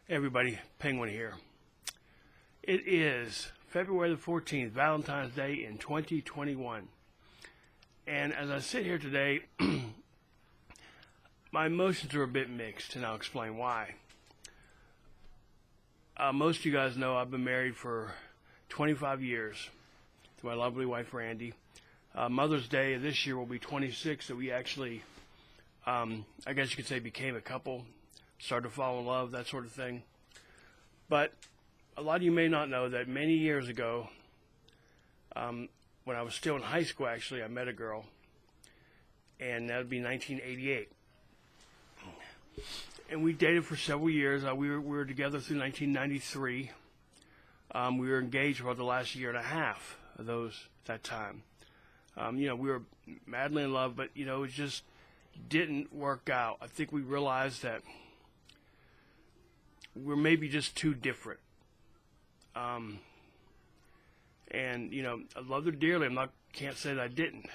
Everybody, Penguin here. It is February the 14th, Valentine's Day in 2021. And as I sit here today, my emotions are a bit mixed, and I'll explain why. Most of you guys know I've been married for 25 years to my lovely wife, Randy. Mother's Day this year will be 26, so we actually, I guess you could say, became a couple. Started to fall in love, that sort of thing. But a lot of you may not know that many years ago, when I was still in high school, actually, I met a girl, and that would be 1988. And we dated for several years. We were together through 1993. We were engaged for the last year and a half of that time. We were madly in love, but, it just didn't work out. I think we realized that we're maybe just too different. And, I loved her dearly. Can't say that I didn't.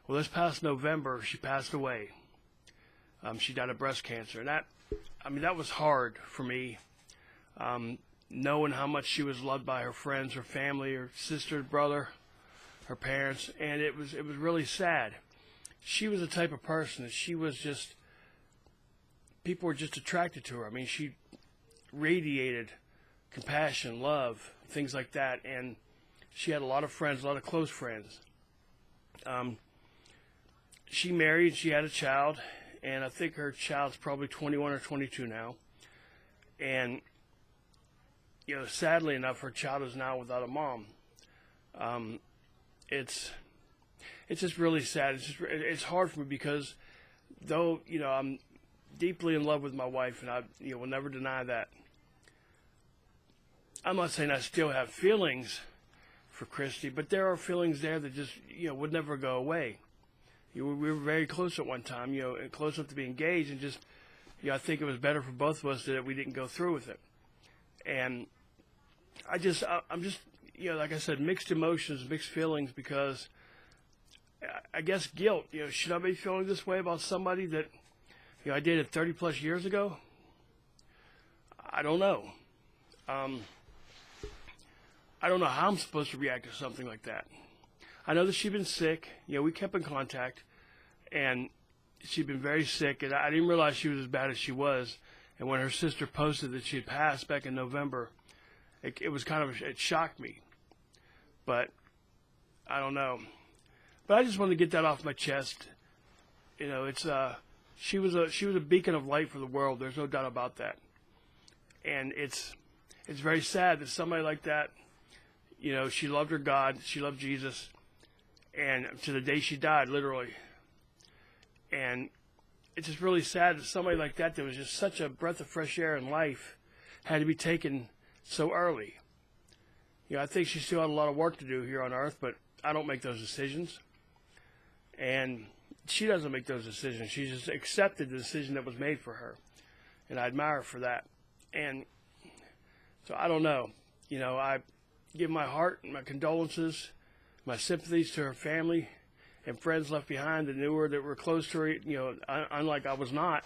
Well, this past November, she passed away. She died of breast cancer. And that was hard for me, knowing how much she was loved by her friends, her family, her sister, brother, her parents. And it was really sad. She was the type of person that people were just attracted to her. I mean, she radiated compassion, love, things like that, and she had a lot of friends, a lot of close friends. She married, she had a child, and I think her child's probably 21 or 22 now. And, sadly enough, her child is now without a mom. It's just really sad. It's hard for me because though, I'm deeply in love with my wife, and I will never deny that. I'm not saying I still have feelings for Christy, but there are feelings there that just, would never go away. We were very close at one time, close enough to be engaged, and just, I think it was better for both of us that we didn't go through with it. And I'm just, like I said, mixed emotions, mixed feelings, because I guess guilt. Should I be feeling this way about somebody that, I dated 30 plus years ago? I don't know. I don't know how I'm supposed to react to something like that. I know that she'd been sick. We kept in contact, and she'd been very sick, and I didn't realize she was as bad as she was. And when her sister posted that she had passed back in November, it shocked me. But I don't know. But I just wanted to get that off my chest. She was a beacon of light for the world. There's no doubt about that. And it's very sad that somebody like that, she loved her God, she loved Jesus, and to the day she died, literally. And it's just really sad that somebody like that was just such a breath of fresh air in life had to be taken so early. I think she still had a lot of work to do here on earth, but I don't make those decisions. And she doesn't make those decisions. She just accepted the decision that was made for her. And I admire her for that. And so I don't know. I give my heart and my condolences, my sympathies to her family and friends left behind that knew her, that were close to her, unlike I was not,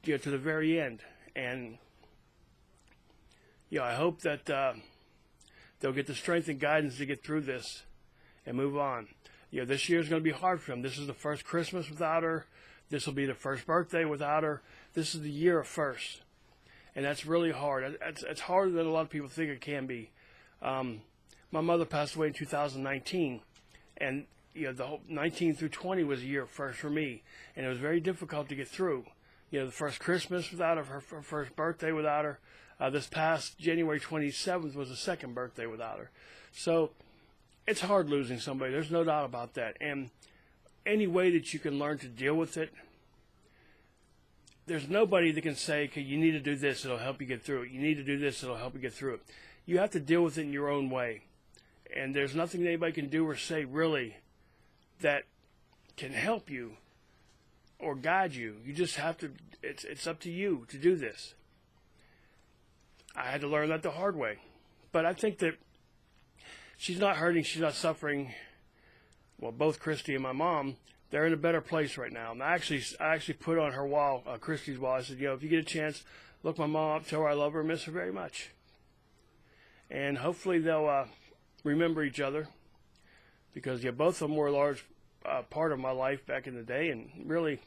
to the very end. And, I hope that they'll get the strength and guidance to get through this and move on. This year is going to be hard for them. This is the first Christmas without her. This will be the first birthday without her. This is the year of first. And that's really hard. It's harder than a lot of people think it can be. My mother passed away in 2019, and the whole 19 through 20 was a year of first for me, and it was very difficult to get through. The first Christmas without her first birthday without her. This past January 27th was the second birthday without her. So it's hard losing somebody. There's no doubt about that. And any way that you can learn to deal with it, there's nobody that can say, okay, you need to do this, it'll help you get through it. You need to do this, it'll help you get through it. You have to deal with it in your own way. And there's nothing that anybody can do or say, really, that can help you or guide you. You just have to, it's up to you to do this. I had to learn that the hard way. But I think that she's not hurting, she's not suffering. Well, both Christy and my mom they're in a better place right now. And I actually put on her wall, Christy's wall. I said, if you get a chance, look my mom up, tell her I love her, miss her very much. And hopefully they'll remember each other, because both of them were a large part of my life back in the day, and really,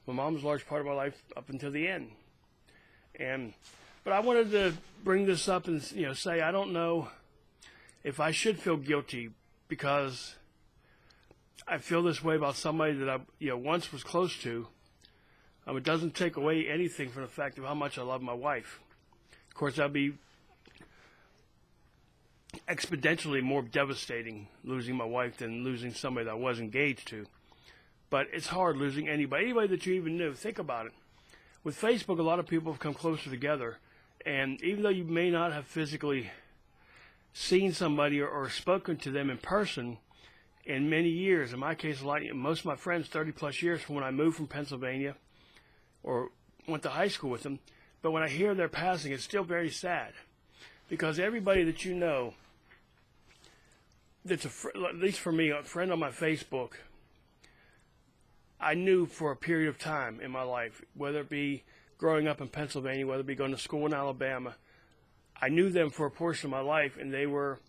my mom was a large part of my life up until the end. But I wanted to bring this up and say I don't know if I should feel guilty because I feel this way about somebody that I once was close to. It doesn't take away anything from the fact of how much I love my wife. Of course, that'd be exponentially more devastating losing my wife than losing somebody that I was engaged to. But it's hard losing anybody that you even knew. Think about it. With Facebook, a lot of people have come closer together, and even though you may not have physically seen somebody or spoken to them in person in many years, in my case, most of my friends, 30 plus years from when I moved from Pennsylvania or went to high school with them, but when I hear their passing, it's still very sad, because everybody that you know that's at least for me, a friend on my Facebook, I knew for a period of time in my life, whether it be growing up in Pennsylvania, whether it be going to school in Alabama. I knew them for a portion of my life, and they were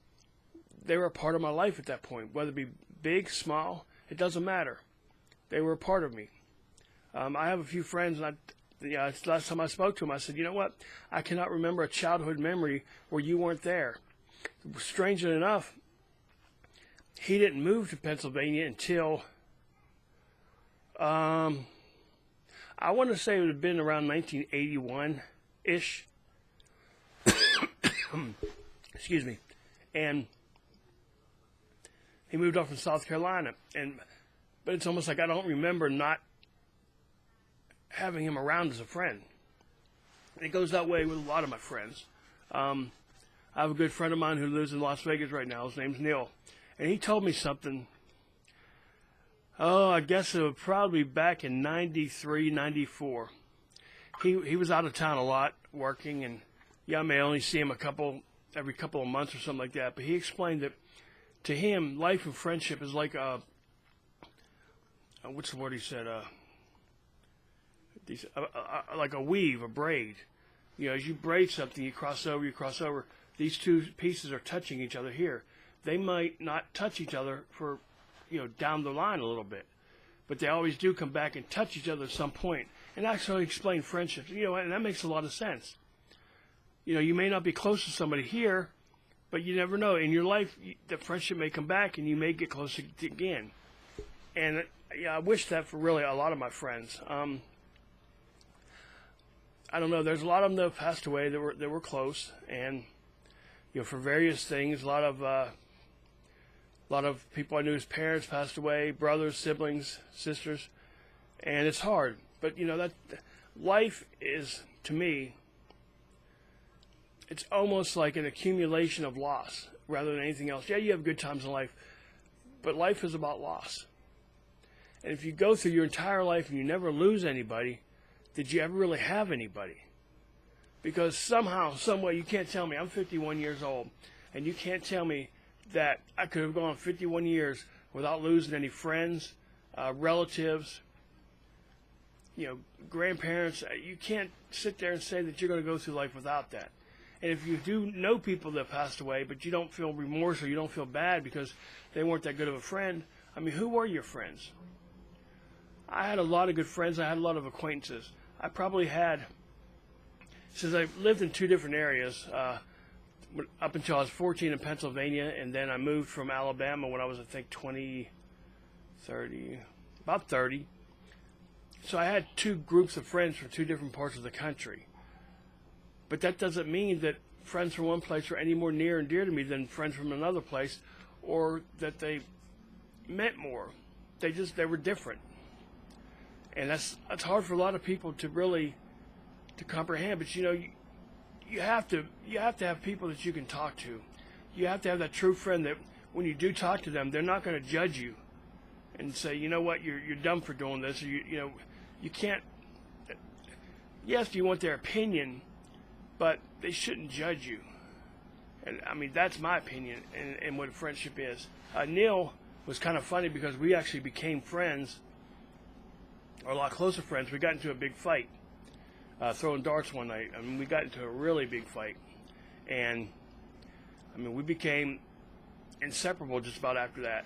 a part of my life at that point. Whether it be big, small, it doesn't matter. They were a part of me. I have a few friends, and last time I spoke to them, I said, you know what? I cannot remember a childhood memory where you weren't there. Strangely enough, he didn't move to Pennsylvania until I want to say it would have been around 1981-ish. Excuse me. And he moved off from South Carolina. But it's almost like I don't remember not having him around as a friend. And it goes that way with a lot of my friends. I have a good friend of mine who lives in Las Vegas right now. His name's Neil. And he told me something. I guess it was probably back in 93, 94. He was out of town a lot working, and I may only see him every couple of months or something like that. But he explained that to him, life and friendship is like what's the word he said? Like a weave, a braid. As you braid something, you cross over. These two pieces are touching each other here. They might not touch each other for down the line a little bit, but they always do come back and touch each other at some point. And actually explain friendships, and that makes a lot of sense. You may not be close to somebody here, but you never know. In your life, the friendship may come back, and you may get closer again. And I wish that for really a lot of my friends. I don't know. There's a lot of them that have passed away that were close, and for various things, a lot of people I knew, whose parents passed away, brothers, siblings, sisters, and it's hard. But that life is, to me, it's almost like an accumulation of loss rather than anything else. Yeah, you have good times in life, but life is about loss. And if you go through your entire life and you never lose anybody, did you ever really have anybody? Because somehow, some way, you can't tell me, I'm 51 years old, and you can't tell me that I could have gone 51 years without losing any friends, relatives, grandparents. You can't sit there and say that you're going to go through life without that. And if you do know people that passed away, but you don't feel remorse or you don't feel bad because they weren't that good of a friend, who were your friends? I had a lot of good friends. I had a lot of acquaintances. I probably had, since I lived in two different areas, up until I was 14 in Pennsylvania, and then I moved from Alabama when I was, I think, about 30. So I had two groups of friends from two different parts of the country. But that doesn't mean that friends from one place are any more near and dear to me than friends from another place, or that they meant more. They were different. And that's hard for a lot of people to really to comprehend. But you have to have people that you can talk to. You have to have that true friend that when you do talk to them, they're not going to judge you and say, you know what, you're dumb for doing this, or you can't. Yes, you want their opinion, but they shouldn't judge you. And that's my opinion and what friendship is. Neil was kind of funny because we actually became friends or a lot closer friends, we got into a big fight throwing darts one night. I mean, we got into a really big fight, and I mean, we became inseparable just about after that.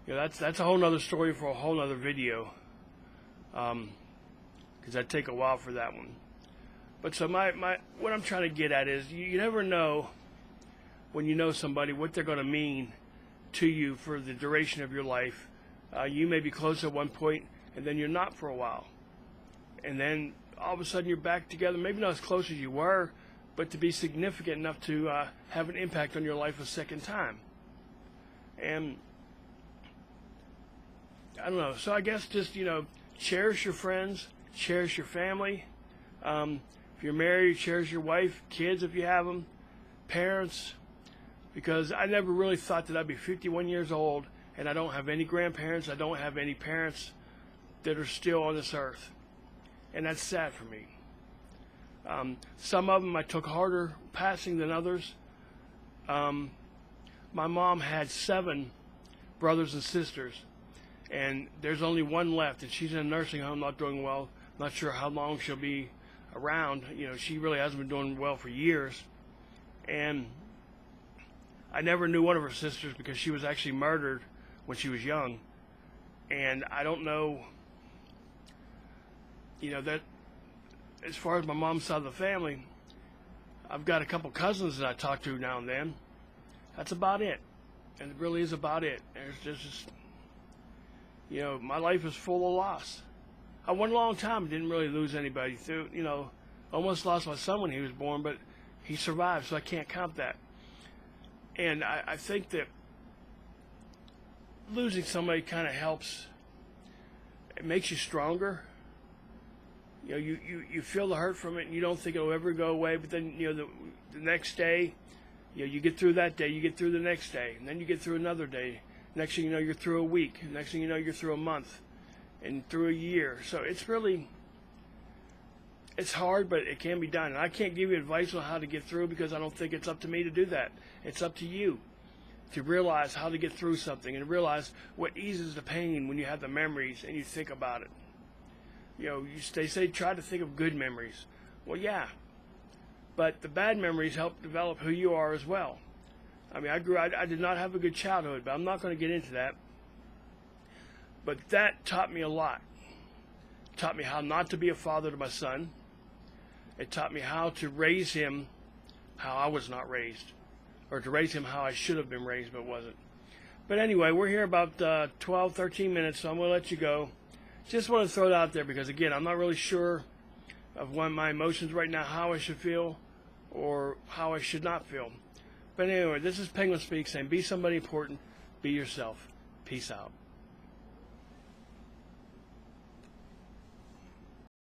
That's a whole nother story for a whole nother video, because I'd take a while for that one. But so what I'm trying to get at is you never know when you know somebody what they're going to mean to you for the duration of your life. You may be close at one point, and then you're not for a while. And then all of a sudden you're back together, maybe not as close as you were, but to be significant enough to have an impact on your life a second time. And I don't know. So I guess just, cherish your friends, cherish your family. If you're married, cherish your wife, kids if you have them, parents. Because I never really thought that I'd be 51 years old and I don't have any grandparents, I don't have any parents that are still on this earth. And that's sad for me. Some of them I took harder passing than others. My mom had 7 brothers and sisters, and there's only one left, and she's in a nursing home, not doing well. Not sure how long she'll be around. She really hasn't been doing well for years. And I never knew one of her sisters because she was actually murdered when she was young. And I don't know, that as far as my mom's side of the family, I've got a couple cousins that I talk to now and then. That's about it. And it really is about it. There's just, my life is full of loss. I went a long time, didn't really lose anybody through, almost lost my son when he was born, but he survived, so I can't count that. And I think that losing somebody kind of helps. It makes you stronger. You feel the hurt from it, and you don't think it'll ever go away. But then, the next day, you get through that day, you get through the next day, and then you get through another day. Next thing you know, you're through a week. Next thing you know, you're through a month, and through a year. So it's hard, but it can be done. And I can't give you advice on how to get through because I don't think it's up to me to do that. It's up to you to realize how to get through something and realize what eases the pain when you have the memories and you think about it. They say try to think of good memories. Well, yeah, but the bad memories help develop who you are as well. I mean, I did not have a good childhood, but I'm not going to get into that. But that taught me a lot. It taught me how not to be a father to my son. It taught me how to raise him how I was not raised, or to raise him how I should have been raised but wasn't. But anyway, we're here about 12, 13 minutes, so I'm going to let you go. Just want to throw it out there because, again, I'm not really sure of my emotions right now, how I should feel or how I should not feel. But anyway, this is Penguin Speak saying be somebody important, be yourself. Peace out.